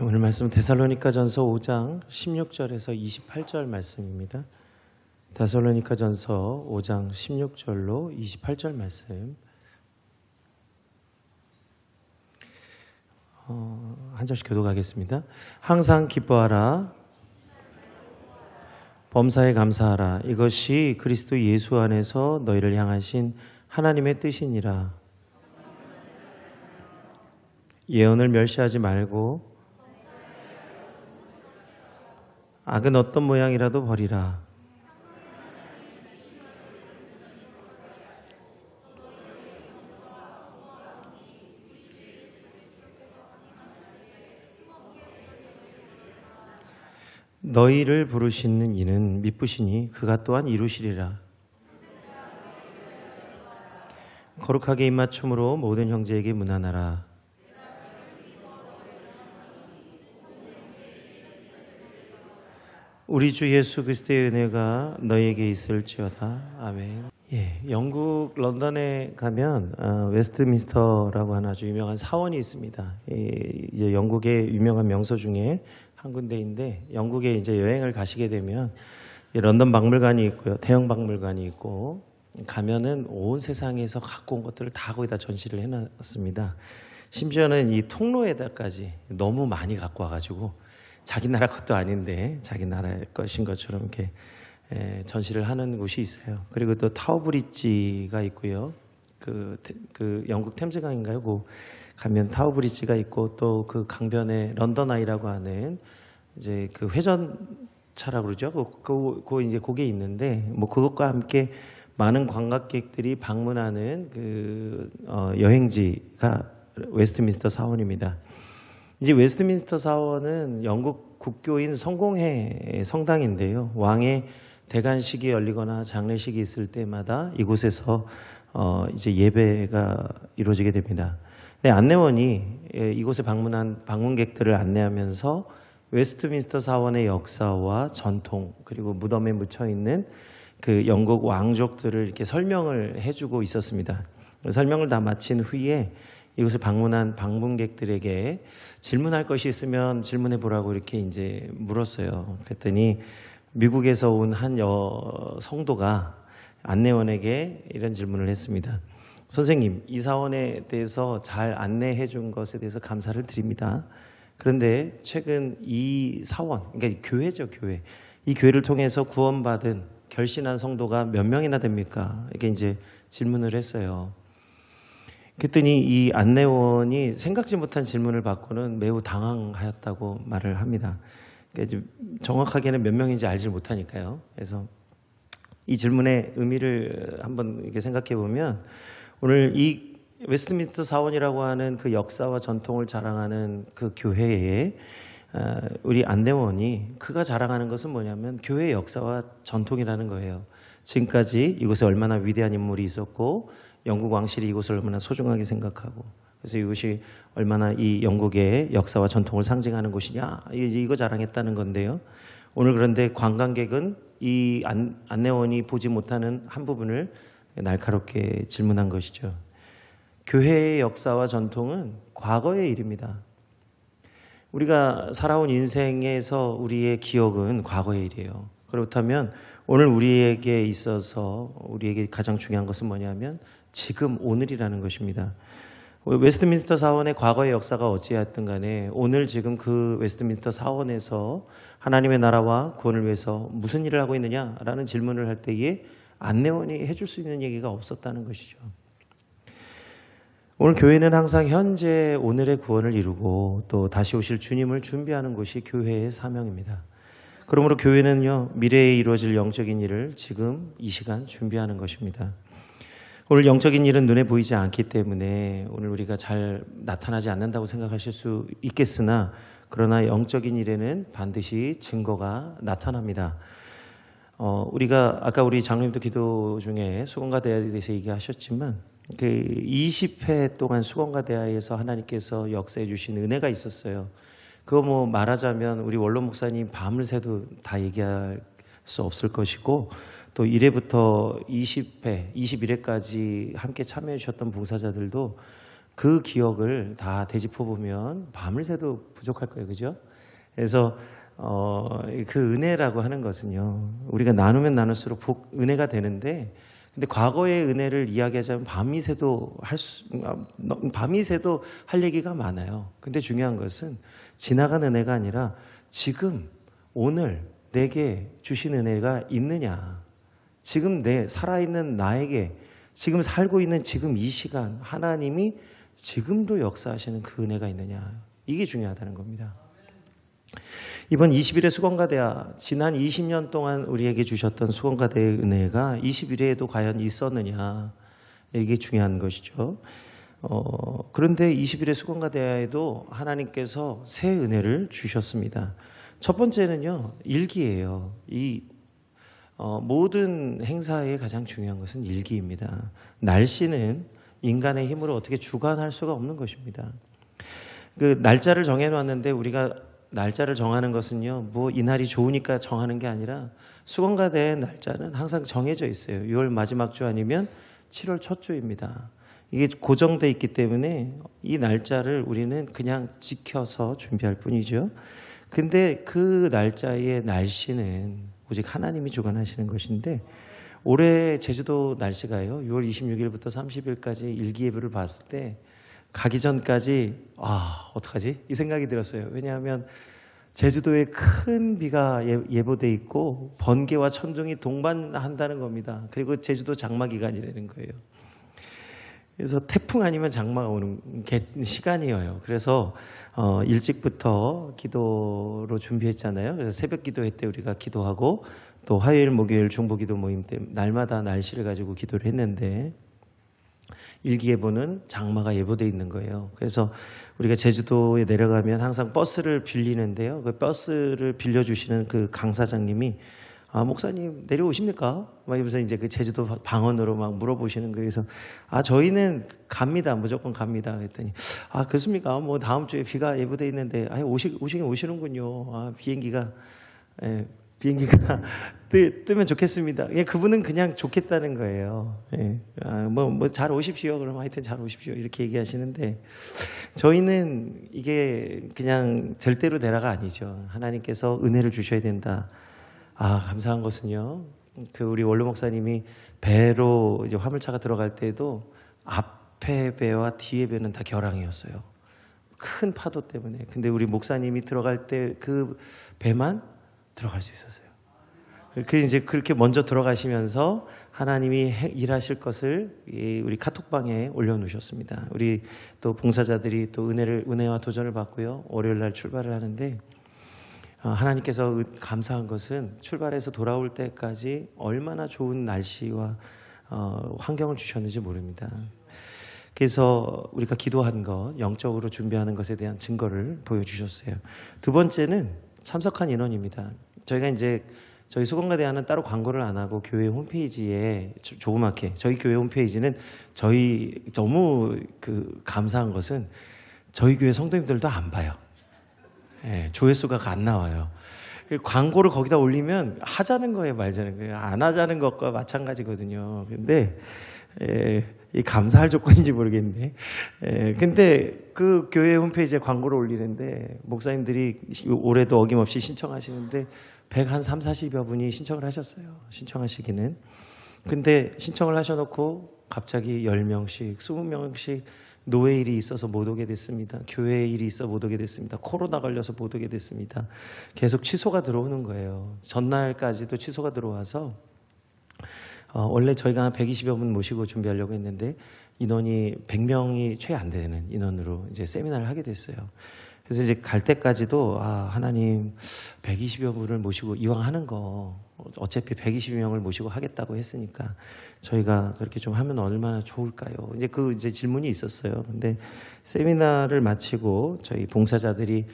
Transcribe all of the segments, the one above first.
오늘 말씀은 데살로니가전서 5장 16절에서 28절 말씀입니다. 데살로니가전서 5장 16절로 28절 말씀. 한 절씩 교독하겠습니다. 항상 기뻐하라, 범사에 감사하라. 이것이 그리스도 예수 안에서 너희를 향하신 하나님의 뜻이니라. 예언을 멸시하지 말고 악은 어떤 모양이라도 버리라. 너희를 부르시는 이는 미쁘시니 그가 또한 이루시리라. 거룩하게 입맞춤으로 모든 형제에게 문안하라. 우리 주 예수 그리스도의 은혜가 너희에게 있을지어다. 아멘. 영국 런던에 가면 웨스트민스터라고 하는 아주 유명한 사원이 있습니다. 이제 영국의 유명한 명소 중에 한 군데인데, 영국에 이제 여행을 가시게 되면 런던 박물관이 있고요, 대형 박물관이 있고, 가면은 온 세상에서 갖고 온 것들을 다 거기다 전시를 해놨습니다. 심지어는 이 통로에다까지 너무 많이 갖고 와가지고 자기 나라 것도 아닌데 자기 나라의 것인 것처럼 이렇게 전시를 하는 곳이 있어요. 그리고 또 타워브리지가 있고요. 그 영국 템즈강인가요? 그 가면 타워브리지가 있고, 또 그 강변에 런던 아이라고 하는 이제 그 회전차라고 그러죠. 그 이제 그게 있는데, 뭐 그것과 함께 많은 관광객들이 방문하는 그 여행지가 웨스트민스터 사원입니다. 이제 웨스트민스터 사원은 영국 국교인 성공회 성당인데요. 왕의 대관식이 열리거나 장례식이 있을 때마다 이곳에서 이제 예배가 이루어지게 됩니다. 안내원이 이곳에 방문한 방문객들을 안내하면서 웨스트민스터 사원의 역사와 전통, 그리고 무덤에 묻혀 있는 그 영국 왕족들을 이렇게 설명을 해주고 있었습니다. 설명을 다 마친 후에 이곳을 방문한 방문객들에게 질문할 것이 있으면 질문해 보라고 이렇게 이제 물었어요. 그랬더니 미국에서 온 한 성도가 안내원에게 이런 질문을 했습니다. 선생님, 이 사원에 대해서 잘 안내해 준 것에 대해서 감사를 드립니다. 그런데 최근 이 사원, 그러니까 교회죠, 교회. 이 교회를 통해서 구원받은 결신한 성도가 몇 명이나 됩니까? 이렇게 이제 질문을 했어요. 그랬더니 이 안내원이 생각지 못한 질문을 받고는 매우 당황하였다고 말을 합니다. 그러니까 정확하게는 몇 명인지 알지 못하니까요. 그래서 이 질문의 의미를 한번 이렇게 생각해 보면, 오늘 이 웨스트민스터 사원이라고 하는 그 역사와 전통을 자랑하는 그 교회에 우리 안내원이 그가 자랑하는 것은 뭐냐면 교회의 역사와 전통이라는 거예요. 지금까지 이곳에 얼마나 위대한 인물이 있었고, 영국 왕실이 이곳을 얼마나 소중하게 생각하고, 그래서 이곳이 얼마나 이 영국의 역사와 전통을 상징하는 곳이냐, 이거 자랑했다는 건데요. 오늘 그런데 관광객은 이 안내원이 보지 못하는 한 부분을 날카롭게 질문한 것이죠. 교회의 역사와 전통은 과거의 일입니다. 우리가 살아온 인생에서 우리의 기억은 과거의 일이에요. 그렇다면 오늘 우리에게 있어서 우리에게 가장 중요한 것은 뭐냐면 지금, 오늘이라는 것입니다. 웨스트민스터 사원의 과거의 역사가 어찌하였든 간에 오늘 지금 그 웨스트민스터 사원에서 하나님의 나라와 구원을 위해서 무슨 일을 하고 있느냐라는 질문을 할 때에 안내원이 해줄 수 있는 얘기가 없었다는 것이죠. 오늘 교회는 항상 현재 오늘의 구원을 이루고 또 다시 오실 주님을 준비하는 곳이 교회의 사명입니다. 그러므로 교회는요, 미래에 이루어질 영적인 일을 지금 이 시간 준비하는 것입니다. 오늘 영적인 일은 눈에 보이지 않기 때문에 오늘 우리가 잘 나타나지 않는다고 생각하실 수 있겠으나, 그러나 영적인 일에는 반드시 증거가 나타납니다. 우리가 아까 우리 장로님도 기도 중에 수건과 대야에 대해서 얘기하셨지만, 그 20회 동안 수건과 대야에서 하나님께서 역사해 주신 은혜가 있었어요. 그거 뭐 말하자면 우리 원로 목사님 밤을 새도 다 얘기할 수 없을 것이고, 또 1회부터 20회, 21회까지 함께 참여해 주셨던 봉사자들도 그 기억을 다 되짚어 보면 밤을 새도 부족할 거예요, 그죠? 그래서 그 은혜라고 하는 것은요, 우리가 나누면 나눌수록 은혜가 되는데, 근데 과거의 은혜를 이야기하자면 밤이 새도 할 얘기가 많아요. 근데 중요한 것은 지나간 은혜가 아니라 지금 오늘 내게 주신 은혜가 있느냐, 지금 내 살아있는 나에게 지금 살고 있는 지금 이 시간 하나님이 지금도 역사하시는 그 은혜가 있느냐, 이게 중요하다는 겁니다. 이번 20일의 수건과대야, 지난 20년 동안 우리에게 주셨던 수건과대의 은혜가 21회에도 과연 있었느냐, 이게 중요한 것이죠. 그런데 21회 수건과대야에도 하나님께서 새 은혜를 주셨습니다. 첫 번째는요, 일기예요. 모든 행사의 가장 중요한 것은 일기입니다. 날씨는 인간의 힘으로 어떻게 주관할 수가 없는 것입니다. 그 날짜를 정해놨는데 우리가 날짜를 정하는 것은요, 뭐 이날이 좋으니까 정하는 게 아니라 수건과대의 날짜는 항상 정해져 있어요. 6월 마지막 주 아니면 7월 첫 주입니다. 이게 고정돼 있기 때문에 이 날짜를 우리는 그냥 지켜서 준비할 뿐이죠. 근데 그 날짜의 날씨는 오직 하나님이 주관하시는 것인데, 올해 제주도 날씨가요, 6월 26일부터 30일까지 일기예보를 봤을 때 가기 전까지 어떡하지? 이 생각이 들었어요. 왜냐하면 제주도에 큰 비가 예보돼 있고 번개와 천둥이 동반한다는 겁니다. 그리고 제주도 장마 기간이라는 거예요. 그래서 태풍 아니면 장마가 오는 시간이에요. 그래서 일찍부터 기도로 준비했잖아요. 그래서 새벽 기도회 때 우리가 기도하고, 또 화요일, 목요일 중보기도 모임 때 날마다 날씨를 가지고 기도를 했는데, 일기예보는 장마가 예보돼 있는 거예요. 그래서 우리가 제주도에 내려가면 항상 버스를 빌리는데요, 그 버스를 빌려주시는 그 강사장님이 목사님 내려오십니까? 막 이러면서 이제 그 제주도 방언으로 막 물어보시는 거예요. 그래서 저희는 갑니다, 무조건 갑니다. 그랬더니 그렇습니까? 뭐 다음 주에 비가 예보돼 있는데 오시긴 오시는군요. 비행기가 뜨면 좋겠습니다. 그분은 그냥 좋겠다는 거예요. 뭐 잘 오십시오. 그럼 하여튼 잘 오십시오, 이렇게 얘기하시는데, 저희는 이게 그냥 절대로 되라가 아니죠. 하나님께서 은혜를 주셔야 된다. 감사한 것은요, 그 우리 원로 목사님이 배로 이제 화물차가 들어갈 때도 앞에 배와 뒤에 배는 다 결항이었어요. 큰 파도 때문에. 근데 우리 목사님이 들어갈 때 그 배만 들어갈 수 있었어요. 이제 그렇게 먼저 들어가시면서 하나님이 일하실 것을 우리 카톡방에 올려놓으셨습니다. 우리 또 봉사자들이 또 은혜와 도전을 받고요, 월요일 날 출발을 하는데, 하나님께서 감사한 것은 출발해서 돌아올 때까지 얼마나 좋은 날씨와 환경을 주셨는지 모릅니다. 그래서 우리가 기도한 것, 영적으로 준비하는 것에 대한 증거를 보여주셨어요. 두 번째는 참석한 인원입니다. 저희가 이제 저희 수건과대야는 따로 광고를 안 하고 교회 홈페이지에 조그맣게, 저희 교회 홈페이지는 저희 너무 감사한 것은 저희 교회 성도님들도 안 봐요. 조회수가 안 나와요. 광고를 거기다 올리면 하자는 거예요, 말자는 거예요? 안 하자는 것과 마찬가지거든요. 근데 이 감사할 조건인지 모르겠네. 근데 그 교회 홈페이지에 광고를 올리는데 목사님들이 올해도 어김없이 신청하시는데 130-40여 분이 신청을 하셨어요. 신청하시기는. 근데 신청을 하셔놓고 갑자기 10명씩, 20명씩 노예일이 있어서 못 오게 됐습니다. 교회 일이 있어 못 오게 됐습니다. 코로나 걸려서 못 오게 됐습니다. 계속 취소가 들어오는 거예요. 전날까지도 취소가 들어와서 원래 저희가 한 120여 분 모시고 준비하려고 했는데 인원이 100명이 채 안 되는 인원으로 이제 세미나를 하게 됐어요. 그래서 이제 갈 때까지도 하나님 120여 분을 모시고 이왕 하는 거 어차피 120명을 모시고 하겠다고 했으니까 저희가 그렇게 좀 하면 얼마나 좋을까요? 이제 질문이 있었어요. 근데 세미나를 마치고 저희 봉사자들이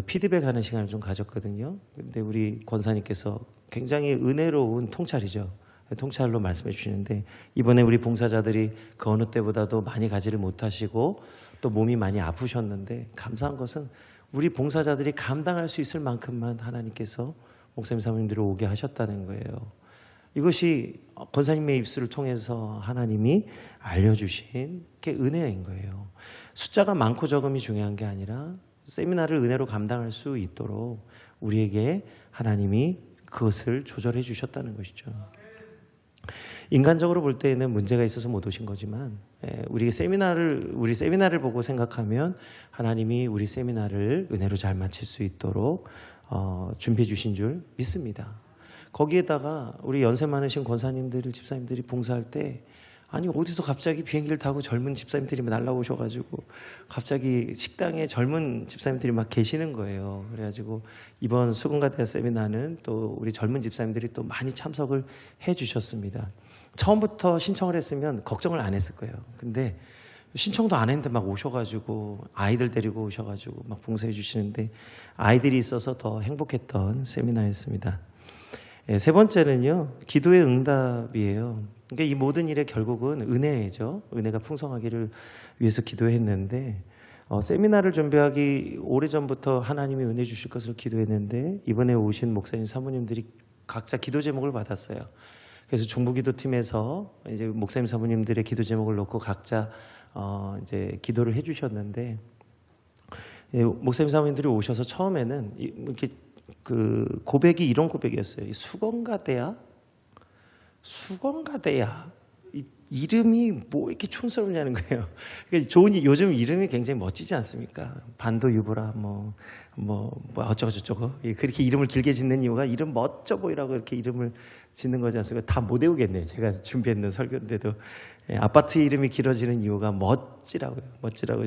피드백하는 시간을 좀 가졌거든요. 근데 우리 권사님께서 굉장히 은혜로운 통찰이죠. 통찰로 말씀해 주시는데, 이번에 우리 봉사자들이 그 어느 때보다도 많이 가지를 못하시고 또 몸이 많이 아프셨는데, 감사한 것은 우리 봉사자들이 감당할 수 있을 만큼만 하나님께서 목사님 사모님들을 오게 하셨다는 거예요. 이것이 권사님의 입술을 통해서 하나님이 알려주신 게 은혜인 거예요. 숫자가 많고 적음이 중요한 게 아니라 세미나를 은혜로 감당할 수 있도록 우리에게 하나님이 그것을 조절해 주셨다는 것이죠. 인간적으로 볼 때에는 문제가 있어서 못 오신 거지만 우리 세미나를 보고 생각하면 하나님이 우리 세미나를 은혜로 잘 마칠 수 있도록 준비해 주신 줄 믿습니다. 거기에다가 우리 연세 많으신 권사님들, 집사님들이 봉사할 때 아니 어디서 갑자기 비행기를 타고 젊은 집사님들이 날라오셔가지고 갑자기 식당에 젊은 집사님들이 막 계시는 거예요. 그래가지고 이번 수건가대 세미나는 또 우리 젊은 집사님들이 또 많이 참석을 해 주셨습니다. 처음부터 신청을 했으면 걱정을 안 했을 거예요. 근데 신청도 안 했는데 막 오셔가지고 아이들 데리고 오셔가지고 막 봉사해 주시는데 아이들이 있어서 더 행복했던 세미나였습니다. 세 번째는요, 기도의 응답이에요. 그러니까 이 모든 일의 결국은 은혜죠. 은혜가 풍성하기를 위해서 기도했는데 세미나를 준비하기 오래전부터 하나님이 은혜 주실 것을 기도했는데 이번에 오신 목사님 사모님들이 각자 기도 제목을 받았어요. 그래서 중부기도팀에서 이제 목사님 사모님들의 기도 제목을 놓고 각자 이제 기도를 해주셨는데 목사님 사모님들이 오셔서 처음에는 이렇게 그 고백이 이런 고백이었어요. 수건가대야? 수건가대야? 이름이 뭐 이렇게 촌스럽냐는 거예요. 그러니까 요즘 이름이 굉장히 멋지지 않습니까? 반도 유보라 뭐 어쩌고 저쩌고 그렇게 이름을 길게 짓는 이유가 이름 멋져 보이라고 이렇게 이름을 짓는 거지 않습니까? 다 못 외우겠네요. 제가 준비했는 설교인데도 아파트 이름이 길어지는 이유가 멋지라고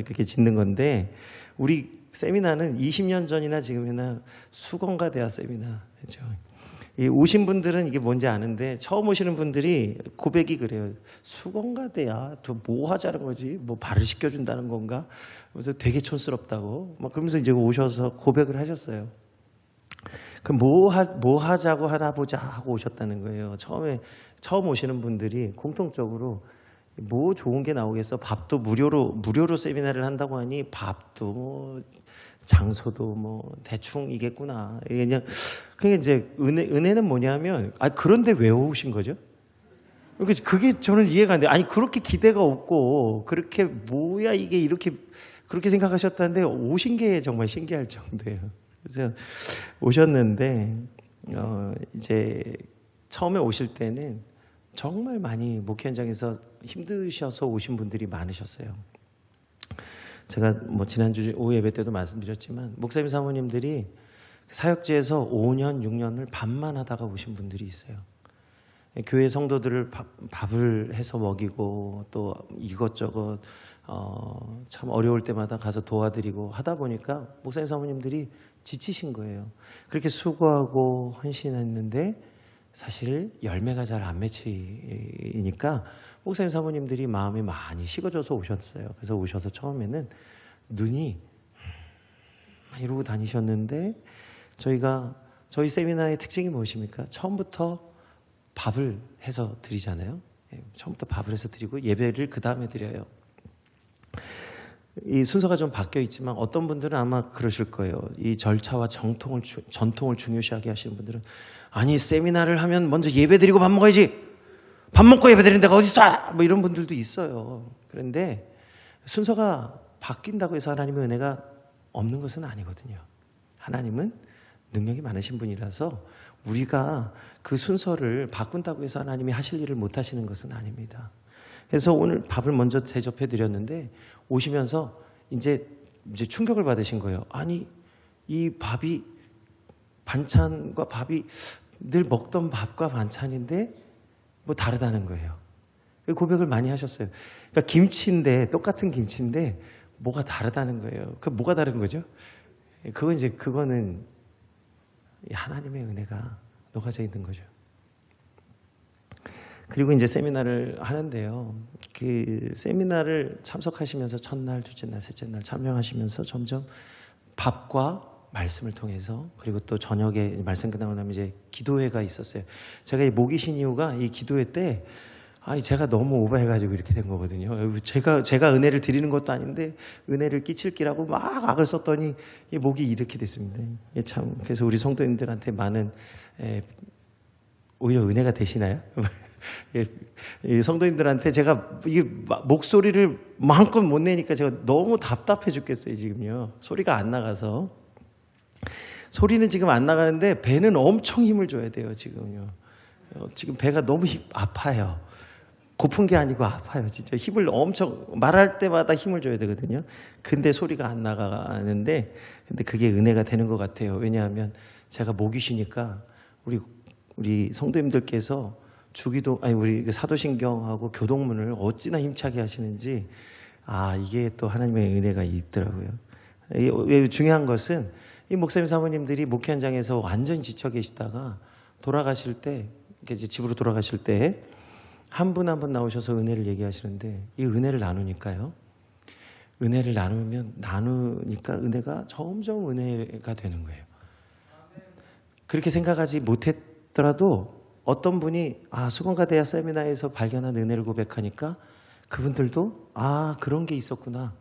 그렇게 짓는 건데 우리 세미나는 20년 전이나 지금이나 수건가대야 세미나죠. 오신 분들은 이게 뭔지 아는데 처음 오시는 분들이 고백이 그래요. 수건가대야 또 뭐 하자는 거지? 뭐 발을 씻겨준다는 건가? 그래서 되게 촌스럽다고 막 그러면서 이제 오셔서 고백을 하셨어요. 그럼 뭐 하자고 하나 보자 하고 오셨다는 거예요. 처음 오시는 분들이 공통적으로 뭐 좋은 게 나오겠어? 밥도 무료로 세미나를 한다고 하니 밥도 뭐 장소도 뭐 대충이겠구나. 그냥 이제 은혜는 뭐냐면 그런데 왜 오신 거죠? 그게 저는 이해가 안 돼요. 아니 그렇게 기대가 없고 그렇게 뭐야 이게 이렇게 그렇게 생각하셨다는데 오신 게 정말 신기할 정도예요. 그래서 오셨는데 이제 처음에 오실 때는 정말 많이 목회 현장에서 힘드셔서 오신 분들이 많으셨어요. 제가 뭐 지난주 오후 예배 때도 말씀드렸지만 목사님 사모님들이 사역지에서 5년, 6년을 밥만 하다가 오신 분들이 있어요. 교회 성도들을 밥을 해서 먹이고 또 이것저것 참 어려울 때마다 가서 도와드리고 하다 보니까 목사님 사모님들이 지치신 거예요. 그렇게 수고하고 헌신했는데 사실 열매가 잘 안 맺히니까 목사님 사모님들이 마음이 많이 식어져서 오셨어요. 그래서 오셔서 처음에는 눈이 이러고 다니셨는데 저희 세미나의 특징이 무엇입니까? 처음부터 밥을 해서 드리잖아요. 처음부터 밥을 해서 드리고 예배를 그 다음에 드려요. 이 순서가 좀 바뀌어 있지만 어떤 분들은 아마 그러실 거예요. 이 절차와 전통을 중요시하게 하시는 분들은 아니 세미나를 하면 먼저 예배 드리고 밥 먹어야지. 밥 먹고 예배 드리는 데가 어디 있어? 뭐 이런 분들도 있어요. 그런데 순서가 바뀐다고 해서 하나님의 은혜가 없는 것은 아니거든요. 하나님은 능력이 많으신 분이라서 우리가 그 순서를 바꾼다고 해서 하나님이 하실 일을 못 하시는 것은 아닙니다. 그래서 오늘 밥을 먼저 대접해 드렸는데 오시면서 이제 충격을 받으신 거예요. 아니 이 밥이 반찬과 밥이 늘 먹던 밥과 반찬인데 뭐 다르다는 거예요. 고백을 많이 하셨어요. 그러니까 김치인데 똑같은 김치인데 뭐가 다르다는 거예요. 그 뭐가 다른 거죠? 그거는 하나님의 은혜가 녹아져 있는 거죠. 그리고 이제 세미나를 하는데요. 그 세미나를 참석하시면서 첫날, 둘째 날, 셋째 날 참여하시면서 점점 밥과 말씀을 통해서 그리고 또 저녁에 말씀 끝나고 나면 이제 기도회가 있었어요. 제가 이 목이 쉰 이유가 이 기도회 때 제가 너무 오버해가지고 이렇게 된 거거든요. 제가 은혜를 드리는 것도 아닌데 은혜를 끼칠 기라고 막 악을 썼더니 이 목이 이렇게 됐습니다. 그래서 우리 성도님들한테 많은 오히려 은혜가 되시나요? 이 성도님들한테 제가 이 목소리를 마음껏 못 내니까 제가 너무 답답해 죽겠어요, 지금요. 소리가 안 나가서. 소리는 지금 안 나가는데 배는 엄청 힘을 줘야 돼요, 지금요. 지금 배가 너무 아파요. 고픈 게 아니고 아파요. 진짜 힘을 엄청, 말할 때마다 힘을 줘야 되거든요. 근데 소리가 안 나가는데, 근데 그게 은혜가 되는 것 같아요. 왜냐하면 제가 목이 쉬니까 우리 성도님들께서 우리 사도신경하고 교동문을 어찌나 힘차게 하시는지, 이게 또 하나님의 은혜가 있더라고요. 중요한 것은 이 목사님 사모님들이 목회 현장에서 완전히 지쳐 계시다가 돌아가실 때, 이제 집으로 돌아가실 때 한 분 한 분 나오셔서 은혜를 얘기하시는데, 이 은혜를 나누니까요. 은혜를 나누니까 은혜가 점점 은혜가 되는 거예요. 그렇게 생각하지 못했더라도 어떤 분이 수건과 대야 세미나에서 발견한 은혜를 고백하니까 그분들도 그런 게 있었구나.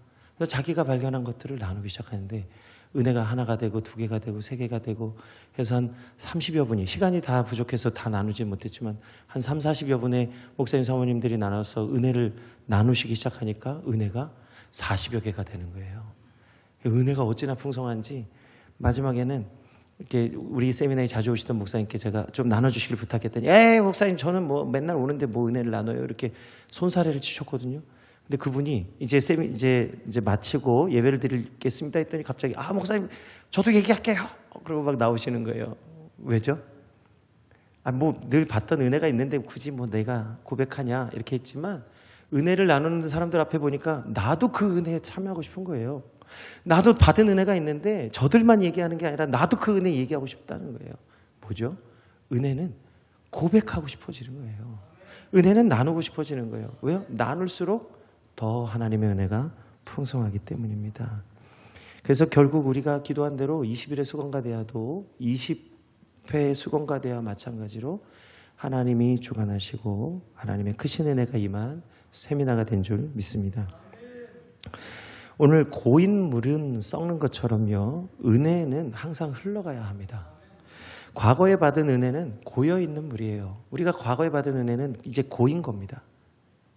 자기가 발견한 것들을 나누기 시작하는데 은혜가 하나가 되고 두 개가 되고 세 개가 되고 해서 한 30여 분이, 시간이 다 부족해서 다 나누지 못했지만 한 3, 40여 분의 목사님 사모님들이 나눠서 은혜를 나누시기 시작하니까 은혜가 40여 개가 되는 거예요. 은혜가 어찌나 풍성한지 마지막에는 이렇게 우리 세미나에 자주 오시던 목사님께 제가 좀 나눠주시길 부탁했더니, 목사님 저는 뭐 맨날 오는데 뭐 은혜를 나눠요, 이렇게 손사래를 치셨거든요. 근데 그분이 이제 마치고 예배를 드리겠습니다 했더니 갑자기 목사님 저도 얘기할게요. 그러고 막 나오시는 거예요. 왜죠? 뭐 늘 봤던 은혜가 있는데 굳이 뭐 내가 고백하냐 이렇게 했지만, 은혜를 나누는 사람들 앞에 보니까 나도 그 은혜에 참여하고 싶은 거예요. 나도 받은 은혜가 있는데 저들만 얘기하는 게 아니라 나도 그 은혜 얘기하고 싶다는 거예요. 뭐죠? 은혜는 고백하고 싶어지는 거예요. 은혜는 나누고 싶어지는 거예요. 왜요? 나눌수록 더 하나님의 은혜가 풍성하기 때문입니다. 그래서 결국 우리가 기도한 대로 20일의 수건과 대야도 20회의 수건과 대야와 마찬가지로 하나님이 주관하시고 하나님의 크신 은혜가 임한 세미나가 된 줄 믿습니다. 오늘 고인 물은 썩는 것처럼요, 은혜는 항상 흘러가야 합니다. 과거에 받은 은혜는 고여있는 물이에요. 우리가 과거에 받은 은혜는 이제 고인 겁니다.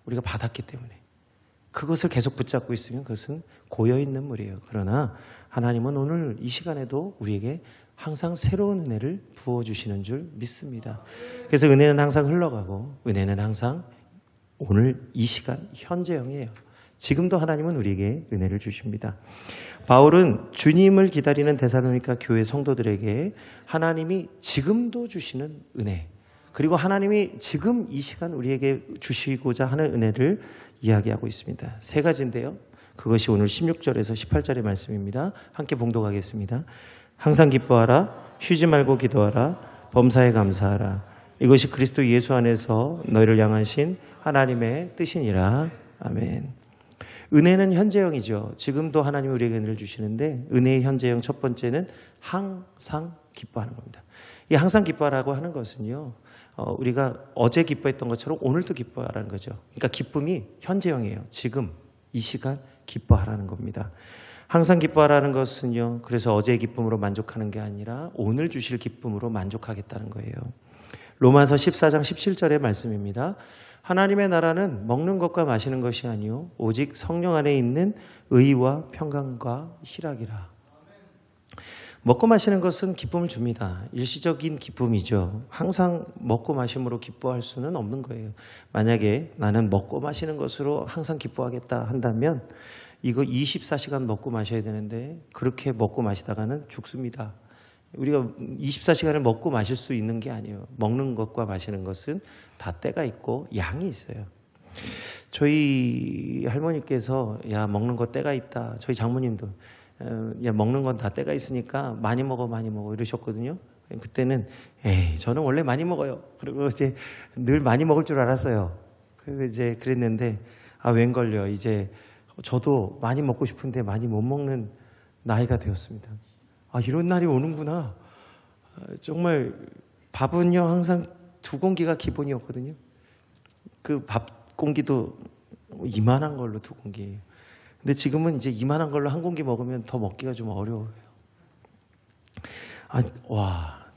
우리가 받았기 때문에. 그것을 계속 붙잡고 있으면 그것은 고여있는 물이에요. 그러나 하나님은 오늘 이 시간에도 우리에게 항상 새로운 은혜를 부어주시는 줄 믿습니다. 그래서 은혜는 항상 흘러가고 은혜는 항상 오늘 이 시간 현재형이에요. 지금도 하나님은 우리에게 은혜를 주십니다. 바울은 주님을 기다리는 데살로니가 교회 성도들에게 하나님이 지금도 주시는 은혜, 그리고 하나님이 지금 이 시간 우리에게 주시고자 하는 은혜를 이야기하고 있습니다. 세 가지인데요. 그것이 오늘 16절에서 18절의 말씀입니다. 함께 봉독하겠습니다. 항상 기뻐하라, 쉬지 말고 기도하라, 범사에 감사하라. 이것이 그리스도 예수 안에서 너희를 향하신 하나님의 뜻이니라. 아멘. 은혜는 현재형이죠. 지금도 하나님이 우리에게 은혜를 주시는데, 은혜의 현재형 첫 번째는 항상 기뻐하는 겁니다. 이 항상 기뻐하라고 하는 것은요, 우리가 어제 기뻐했던 것처럼 오늘도 기뻐하라는 거죠. 그러니까 기쁨이 현재형이에요. 지금 이 시간 기뻐하라는 겁니다. 항상 기뻐하라는 것은요, 그래서 어제의 기쁨으로 만족하는 게 아니라 오늘 주실 기쁨으로 만족하겠다는 거예요. 로마서 14장 17절의 말씀입니다. 하나님의 나라는 먹는 것과 마시는 것이 아니요 오직 성령 안에 있는 의와 평강과 희락이라. 먹고 마시는 것은 기쁨을 줍니다. 일시적인 기쁨이죠. 항상 먹고 마심으로 기뻐할 수는 없는 거예요. 만약에 나는 먹고 마시는 것으로 항상 기뻐하겠다 한다면 이거 24시간 먹고 마셔야 되는데 그렇게 먹고 마시다가는 죽습니다. 우리가 24시간을 먹고 마실 수 있는 게 아니에요. 먹는 것과 마시는 것은 다 때가 있고 양이 있어요. 저희 할머니께서 먹는 거 때가 있다. 저희 장모님도 먹는 건 다 때가 있으니까 많이 먹어 이러셨거든요. 그때는 저는 원래 많이 먹어요. 그리고 이제 늘 많이 먹을 줄 알았어요. 그리고 이제 그랬는데 웬걸요. 이제 저도 많이 먹고 싶은데 많이 못 먹는 나이가 되었습니다. 이런 날이 오는구나. 정말 밥은요 항상 2공기가 기본이었거든요. 그 밥 공기도 이만한 걸로 2공기. 근데 지금은 이제 이만한 걸로 1공기 먹으면 더 먹기가 좀 어려워요.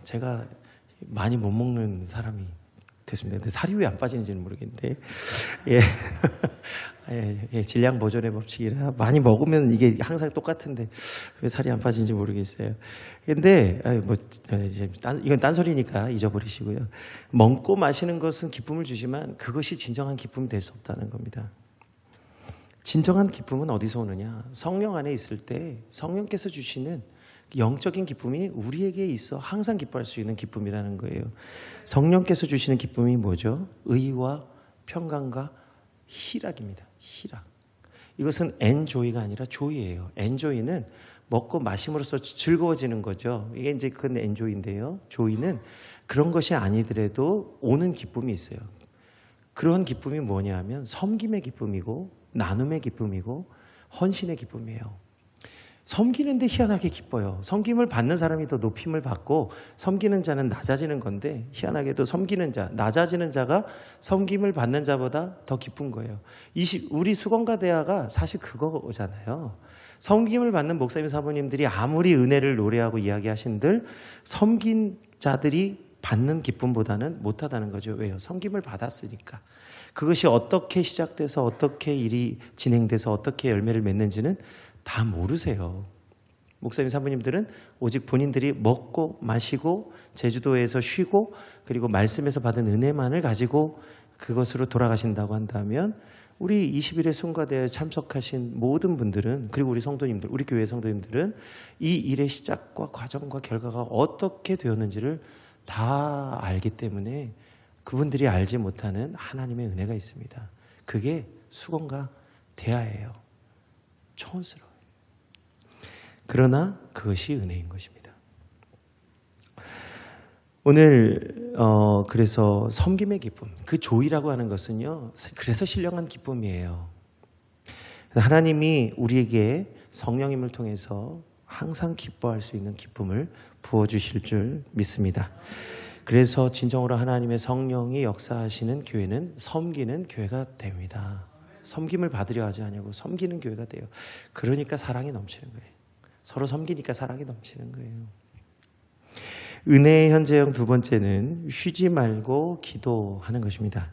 제가 많이 못 먹는 사람이 됐습니다. 근데 살이 왜 안 빠지는지는 모르겠는데, 예. 예, 질량 보존의 법칙이라 많이 먹으면 이게 항상 똑같은데 왜 살이 안 빠지는지 모르겠어요. 근데 이제 이건 딴소리니까 잊어버리시고요. 먹고 마시는 것은 기쁨을 주지만 그것이 진정한 기쁨이 될 수 없다는 겁니다. 진정한 기쁨은 어디서 오느냐? 성령 안에 있을 때 성령께서 주시는 영적인 기쁨이 우리에게 있어 항상 기뻐할 수 있는 기쁨이라는 거예요. 성령께서 주시는 기쁨이 뭐죠? 의와 평강과 희락입니다. 희락. 이것은 엔조이가 아니라 조이예요. 엔조이는 먹고 마심으로써 즐거워지는 거죠. 이게 이제 그건 엔조이인데요. 조이는 그런 것이 아니더라도 오는 기쁨이 있어요. 그런 기쁨이 뭐냐 하면 섬김의 기쁨이고 나눔의 기쁨이고 헌신의 기쁨이에요. 섬기는데 희한하게 기뻐요. 섬김을 받는 사람이 더 높임을 받고 섬기는 자는 낮아지는 건데 희한하게도 섬기는 자, 낮아지는 자가 섬김을 받는 자보다 더 기쁜 거예요. 우리 수건과 대화가 사실 그거잖아요. 섬김을 받는 목사님 사모님들이 아무리 은혜를 노래하고 이야기하신들 섬긴 자들이 받는 기쁨보다는 못하다는 거죠. 왜요? 섬김을 받았으니까. 그것이 어떻게 시작돼서 어떻게 일이 진행돼서 어떻게 열매를 맺는지는 다 모르세요. 목사님 사모님들은 오직 본인들이 먹고 마시고 제주도에서 쉬고 그리고 말씀에서 받은 은혜만을 가지고 그것으로 돌아가신다고 한다면 우리 20일의 순과대회에 참석하신 모든 분들은 그리고 우리 성도님들, 우리 교회 성도님들은 이 일의 시작과 과정과 결과가 어떻게 되었는지를 다 알기 때문에 그분들이 알지 못하는 하나님의 은혜가 있습니다. 그게 수건과 대화예요. 초원스러워요. 그러나 그것이 은혜인 것입니다. 오늘 그래서 섬김의 기쁨, 그 조이라고 하는 것은요. 그래서 신령한 기쁨이에요. 하나님이 우리에게 성령님을 통해서 항상 기뻐할 수 있는 기쁨을 부어주실 줄 믿습니다. 그래서 진정으로 하나님의 성령이 역사하시는 교회는 섬기는 교회가 됩니다. 섬김을 받으려 하지 않냐고 섬기는 교회가 돼요. 그러니까 사랑이 넘치는 거예요. 서로 섬기니까 사랑이 넘치는 거예요. 은혜의 현재형 두 번째는 쉬지 말고 기도하는 것입니다.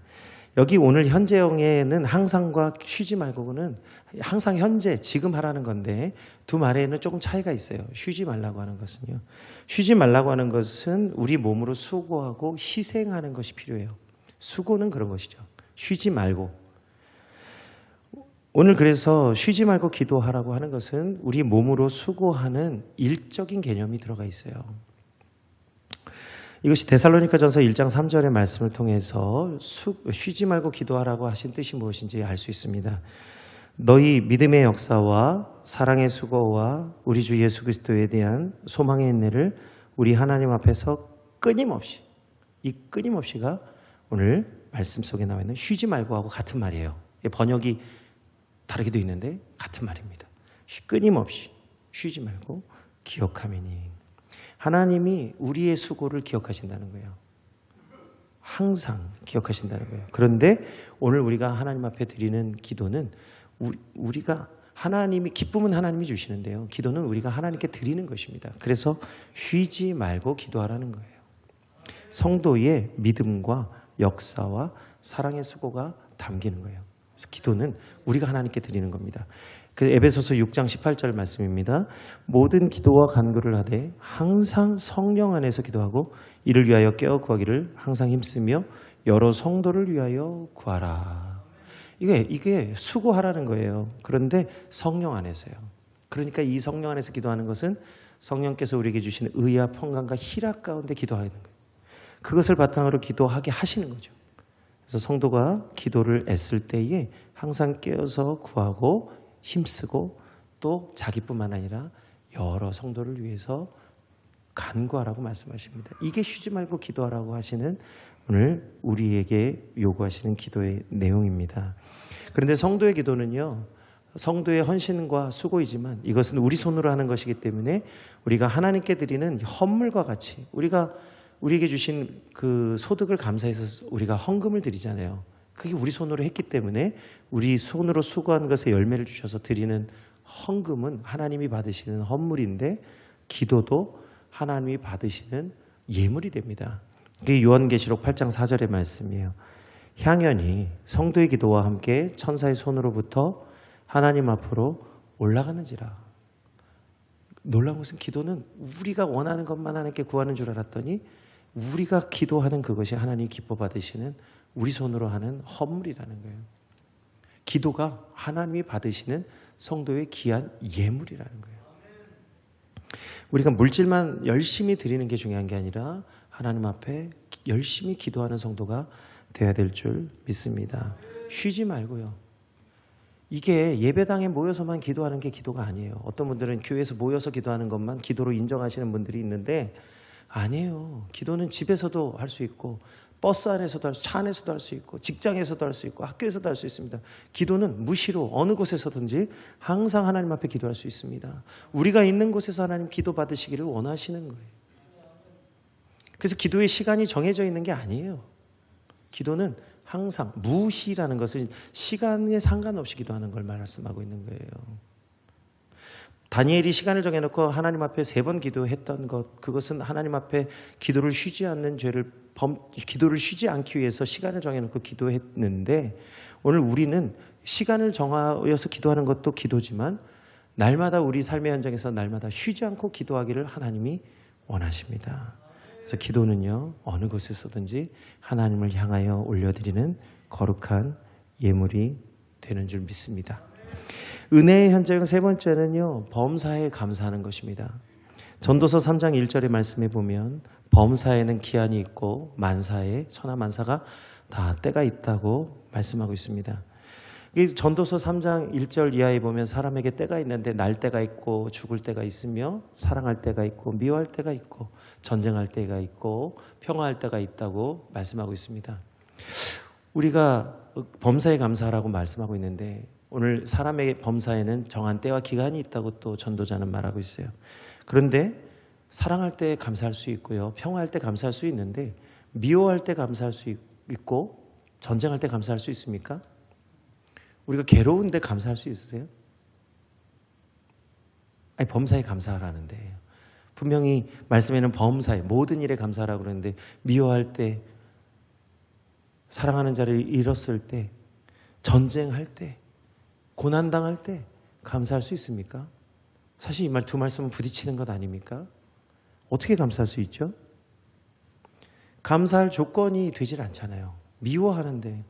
여기 오늘 현재형에는 항상과 쉬지 말고는 항상 현재 지금 하라는 건데 두 말에는 조금 차이가 있어요. 쉬지 말라고 하는 것은요. 쉬지 말라고 하는 것은 우리 몸으로 수고하고 희생하는 것이 필요해요. 수고는 그런 것이죠. 쉬지 말고. 오늘 그래서 쉬지 말고 기도하라고 하는 것은 우리 몸으로 수고하는 일적인 개념이 들어가 있어요. 이것이 데살로니가전서 1장 3절의 말씀을 통해서 쉬지 말고 기도하라고 하신 뜻이 무엇인지 알 수 있습니다. 너희 믿음의 역사와 사랑의 수고와 우리 주 예수 그리스도에 대한 소망의 인내를 우리 하나님 앞에서 끊임없이, 이 끊임없이가 오늘 말씀 속에 나와 있는 쉬지 말고 하고 같은 말이에요. 번역이 다르게도 있는데 같은 말입니다. 끊임없이 쉬지 말고 기억하매니. 하나님이 우리의 수고를 기억하신다는 거예요. 항상 기억하신다는 거예요. 그런데 오늘 우리가 하나님 앞에 드리는 기도는 우리가 하나님이 기쁨은 하나님이 주시는데요. 기도는 우리가 하나님께 드리는 것입니다. 그래서 쉬지 말고 기도하라는 거예요. 성도의 믿음과 역사와 사랑의 수고가 담기는 거예요. 그래서 기도는 우리가 하나님께 드리는 겁니다. 그 에베소서 6장 18절 말씀입니다. 모든 기도와 간구를 하되 항상 성령 안에서 기도하고 이를 위하여 깨어 구하기를 항상 힘쓰며 여러 성도를 위하여 구하라. 이게 수고하라는 거예요. 그런데 성령 안에서요. 그러니까 이 성령 안에서 기도하는 것은 성령께서 우리에게 주시는 의와 평강과 희락 가운데 기도하는 거예요. 그것을 바탕으로 기도하게 하시는 거죠. 그래서 성도가 기도를 애쓸 때에 항상 깨어서 구하고 힘쓰고 또 자기뿐만 아니라 여러 성도를 위해서 간구하라고 말씀하십니다. 이게 쉬지 말고 기도하라고 하시는 오늘 우리에게 요구하시는 기도의 내용입니다. 그런데 성도의 기도는요, 성도의 헌신과 수고이지만 이것은 우리 손으로 하는 것이기 때문에 우리가 하나님께 드리는 헌물과 같이 우리에게 주신 그 소득을 감사해서 우리가 헌금을 드리잖아요. 그게 우리 손으로 했기 때문에 우리 손으로 수고한 것에 열매를 주셔서 드리는 헌금은 하나님이 받으시는 헌물인데 기도도 하나님이 받으시는 예물이 됩니다. 그게 요한계시록 8장 4절의 말씀이에요. 향연이 성도의 기도와 함께 천사의 손으로부터 하나님 앞으로 올라가는지라. 놀라운 것은 기도는 우리가 원하는 것만 하나님께 구하는 줄 알았더니 우리가 기도하는 그것이 하나님이 기뻐 받으시는 우리 손으로 하는 헌물이라는 거예요. 기도가 하나님이 받으시는 성도의 귀한 예물이라는 거예요. 우리가 물질만 열심히 드리는 게 중요한 게 아니라 하나님 앞에 열심히 기도하는 성도가 되어야 될 줄 믿습니다. 쉬지 말고요. 이게 예배당에 모여서만 기도하는 게 기도가 아니에요. 어떤 분들은 교회에서 모여서 기도하는 것만 기도로 인정하시는 분들이 있는데 아니에요. 기도는 집에서도 할 수 있고 버스 안에서도 할 수, 차 안에서도 할 수 있고 직장에서도 할 수 있고 학교에서도 할 수 있습니다. 기도는 무시로 어느 곳에서든지 항상 하나님 앞에 기도할 수 있습니다. 우리가 있는 곳에서 하나님 기도 받으시기를 원하시는 거예요. 그래서 기도의 시간이 정해져 있는 게 아니에요. 기도는 항상 무시라는 것은 시간에 상관없이 기도하는 걸 말씀하고 있는 거예요. 다니엘이 시간을 정해놓고 하나님 앞에 3번 기도했던 것, 그것은 하나님 앞에 기도를 쉬지 않는 기도를 쉬지 않기 위해서 시간을 정해놓고 기도했는데, 오늘 우리는 시간을 정하여서 기도하는 것도 기도지만 날마다 우리 삶의 현장에서 날마다 쉬지 않고 기도하기를 하나님이 원하십니다. 그래서 기도는요, 어느 곳에서든지 하나님을 향하여 올려드리는 거룩한 예물이 되는 줄 믿습니다. 은혜의 현장은 3번째는요, 범사에 감사하는 것입니다. 전도서 3장 1절의 말씀에 보면 범사에는 기한이 있고 만사에 천하만사가 다 때가 있다고 말씀하고 있습니다. 전도서 3장 1절 이하에 보면 사람에게 때가 있는데 날 때가 있고 죽을 때가 있으며 사랑할 때가 있고 미워할 때가 있고 전쟁할 때가 있고 평화할 때가 있다고 말씀하고 있습니다. 우리가 범사에 감사하라고 말씀하고 있는데 오늘 사람의 범사에는 정한 때와 기간이 있다고 또 전도자는 말하고 있어요. 그런데 사랑할 때 감사할 수 있고요, 평화할 때 감사할 수 있는데 미워할 때 감사할 수 있고 전쟁할 때 감사할 수 있습니까? 우리가 괴로운데 감사할 수 있으세요? 아니, 범사에 감사하라는데 분명히 말씀에는 범사에 모든 일에 감사하라고 그러는데 미워할 때, 사랑하는 자를 잃었을 때, 전쟁할 때, 고난당할 때 감사할 수 있습니까? 사실 이 두 말씀은 부딪히는 것 아닙니까? 어떻게 감사할 수 있죠? 감사할 조건이 되질 않잖아요. 미워하는데,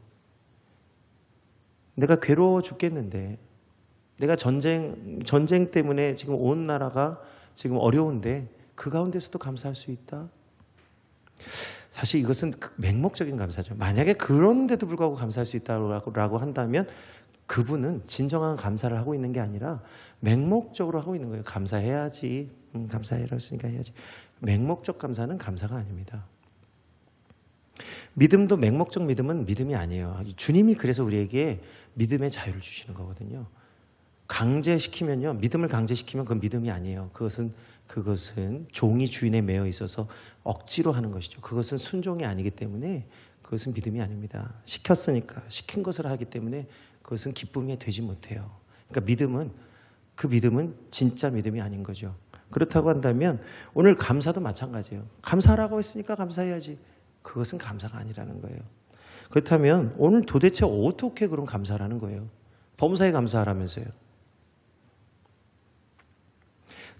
내가 괴로워 죽겠는데, 내가 전쟁 때문에 지금 온 나라가 지금 어려운데 그 가운데서도 감사할 수 있다? 사실 이것은 맹목적인 감사죠. 만약에 그런데도 불구하고 감사할 수 있다고 한다면 그분은 진정한 감사를 하고 있는 게 아니라 맹목적으로 하고 있는 거예요. 감사해야지. 감사해라 했으니까 해야지. 맹목적 감사는 감사가 아닙니다. 믿음도 맹목적 믿음은 믿음이 아니에요. 주님이 그래서 우리에게 믿음의 자유를 주시는 거거든요. 강제시키면요, 믿음을 강제시키면 그건 믿음이 아니에요. 그것은 종이 주인에 매여 있어서 억지로 하는 것이죠. 그것은 순종이 아니기 때문에 그것은 믿음이 아닙니다. 시켰으니까, 시킨 것을 하기 때문에 그것은 기쁨이 되지 못해요. 그러니까 그 믿음은 진짜 믿음이 아닌 거죠. 그렇다고 한다면 오늘 감사도 마찬가지예요. 감사라고 했으니까 감사해야지. 그것은 감사가 아니라는 거예요. 그렇다면 오늘 도대체 어떻게 그런 감사를 하는 거예요? 범사에 감사하라면서요.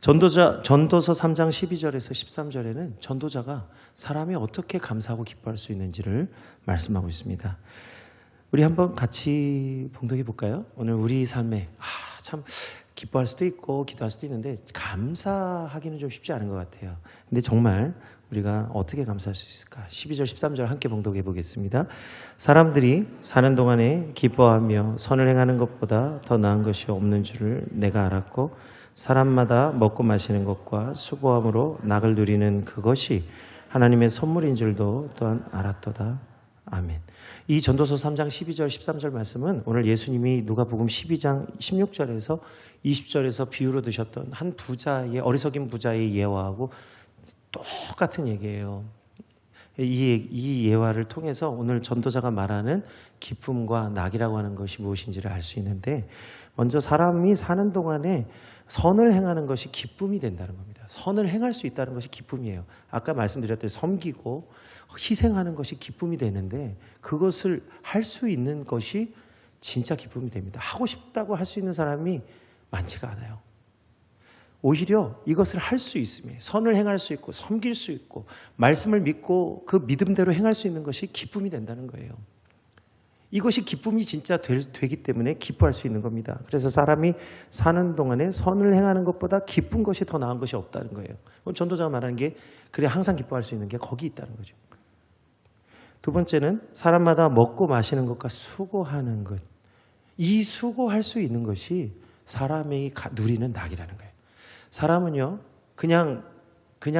전도서 3장 12절에서 13절에는 전도자가 사람이 어떻게 감사하고 기뻐할 수 있는지를 말씀하고 있습니다. 우리 한번 같이 봉독해 볼까요? 오늘 우리 삶에 참 기뻐할 수도 있고 기도할 수도 있는데 감사하기는 좀 쉽지 않은 것 같아요. 근데 정말 우리가 어떻게 감사할 수 있을까? 12절 13절 함께 봉독해 보겠습니다. 사람들이 사는 동안에 기뻐하며 선을 행하는 것보다 더 나은 것이 없는 줄을 내가 알았고 사람마다 먹고 마시는 것과 수고함으로 낙을 누리는 그것이 하나님의 선물인 줄도 또한 알았도다. 아멘. 이 전도서 3장 12절 13절 말씀은 오늘 예수님이 누가복음 12장 16절에서 20절에서 비유로 드셨던 한 어리석인 부자의 예화하고 똑같은 얘기예요. 이 예화를 통해서 오늘 전도자가 말하는 기쁨과 낙이라고 하는 것이 무엇인지를 알 수 있는데, 먼저 사람이 사는 동안에 선을 행하는 것이 기쁨이 된다는 겁니다. 선을 행할 수 있다는 것이 기쁨이에요. 아까 말씀드렸듯이 섬기고 희생하는 것이 기쁨이 되는데 그것을 할 수 있는 것이 진짜 기쁨이 됩니다. 하고 싶다고 할 수 있는 사람이 많지가 않아요. 오히려 이것을 할 수 있음에 선을 행할 수 있고 섬길 수 있고 말씀을 믿고 그 믿음대로 행할 수 있는 것이 기쁨이 된다는 거예요. 이것이 기쁨이 진짜 되기 때문에 기뻐할 수 있는 겁니다. 그래서 사람이 사는 동안에 선을 행하는 것보다 기쁜 것이 더 나은 것이 없다는 거예요. 전도자가 말하는 게 그래 항상 기뻐할 수 있는 게 거기 있다는 거죠. 두 번째는 사람마다 먹고 마시는 것과 수고하는 것. 이 수고할 수 있는 것이 사람이 누리는 낙이라는 거예요. 사람은요 그냥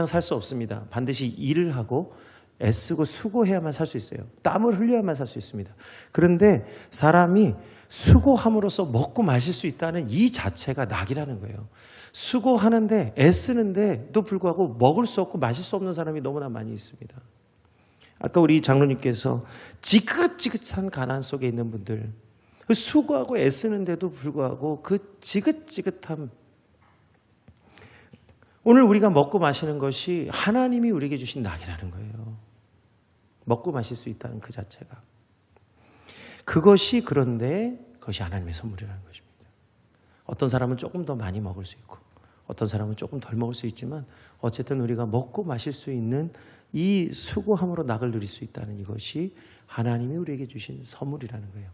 살 수 없습니다. 반드시 일을 하고 애쓰고 수고해야만 살 수 있어요. 땀을 흘려야만 살 수 있습니다. 그런데 사람이 수고함으로써 먹고 마실 수 있다는 이 자체가 낙이라는 거예요. 수고하는데 애쓰는데도 불구하고 먹을 수 없고 마실 수 없는 사람이 너무나 많이 있습니다. 아까 우리 장로님께서 지긋지긋한 가난 속에 있는 분들, 수고하고 애쓰는데도 불구하고 그 지긋지긋함, 오늘 우리가 먹고 마시는 것이 하나님이 우리에게 주신 낙이라는 거예요. 먹고 마실 수 있다는 그 자체가. 그것이 그런데 그것이 하나님의 선물이라는 것입니다. 어떤 사람은 조금 더 많이 먹을 수 있고 어떤 사람은 조금 덜 먹을 수 있지만 어쨌든 우리가 먹고 마실 수 있는 이 수고함으로 낙을 누릴 수 있다는 이것이 하나님이 우리에게 주신 선물이라는 거예요.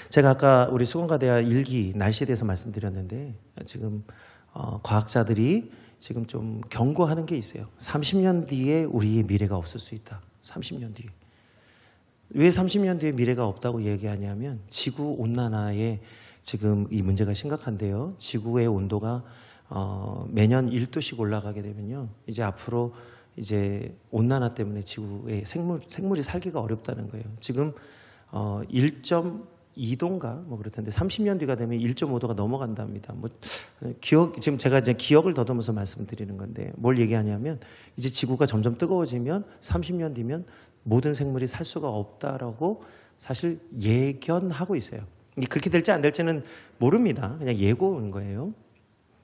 제가 아까 우리 수건과대학 일기 날씨에 대해서 말씀드렸는데 지금 과학자들이 지금 좀 경고하는 게 있어요. 30년 뒤에 우리의 미래가 없을 수 있다. 30년 뒤에. 왜 30년 뒤에 미래가 없다고 얘기하냐면 지구 온난화에 지금 이 문제가 심각한데요. 지구의 온도가 매년 1도씩 올라가게 되면요. 이제 앞으로 이제 온난화 때문에 지구의 생물이 살기가 어렵다는 거예요. 지금 1.2도인가 뭐 그렇던데 30년 뒤가 되면 1.5도가 넘어간답니다. 지금 제가 이제 기억을 더듬어서 말씀드리는 건데 뭘 얘기하냐면 이제 지구가 점점 뜨거워지면 30년 뒤면 모든 생물이 살 수가 없다라고 사실 예견하고 있어요. 그렇게 될지 안 될지는 모릅니다. 그냥 예고인 거예요.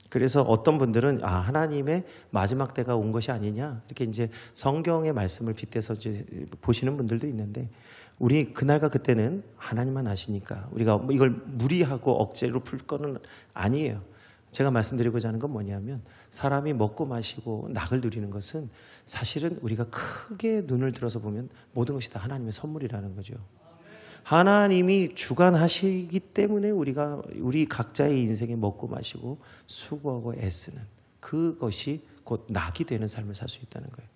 그래서 어떤 분들은 하나님의 마지막 때가 온 것이 아니냐 이렇게 이제 성경의 말씀을 빗대서 이제 보시는 분들도 있는데 우리 그날과 그때는 하나님만 아시니까 우리가 이걸 무리하고 억제로 풀 거는 아니에요. 제가 말씀드리고자 하는 건 뭐냐면 사람이 먹고 마시고 낙을 누리는 것은 사실은 우리가 크게 눈을 들어서 보면 모든 것이 다 하나님의 선물이라는 거죠. 하나님이 주관하시기 때문에 우리 각자의 인생에 먹고 마시고 수고하고 애쓰는 그것이 곧 낙이 되는 삶을 살 수 있다는 거예요.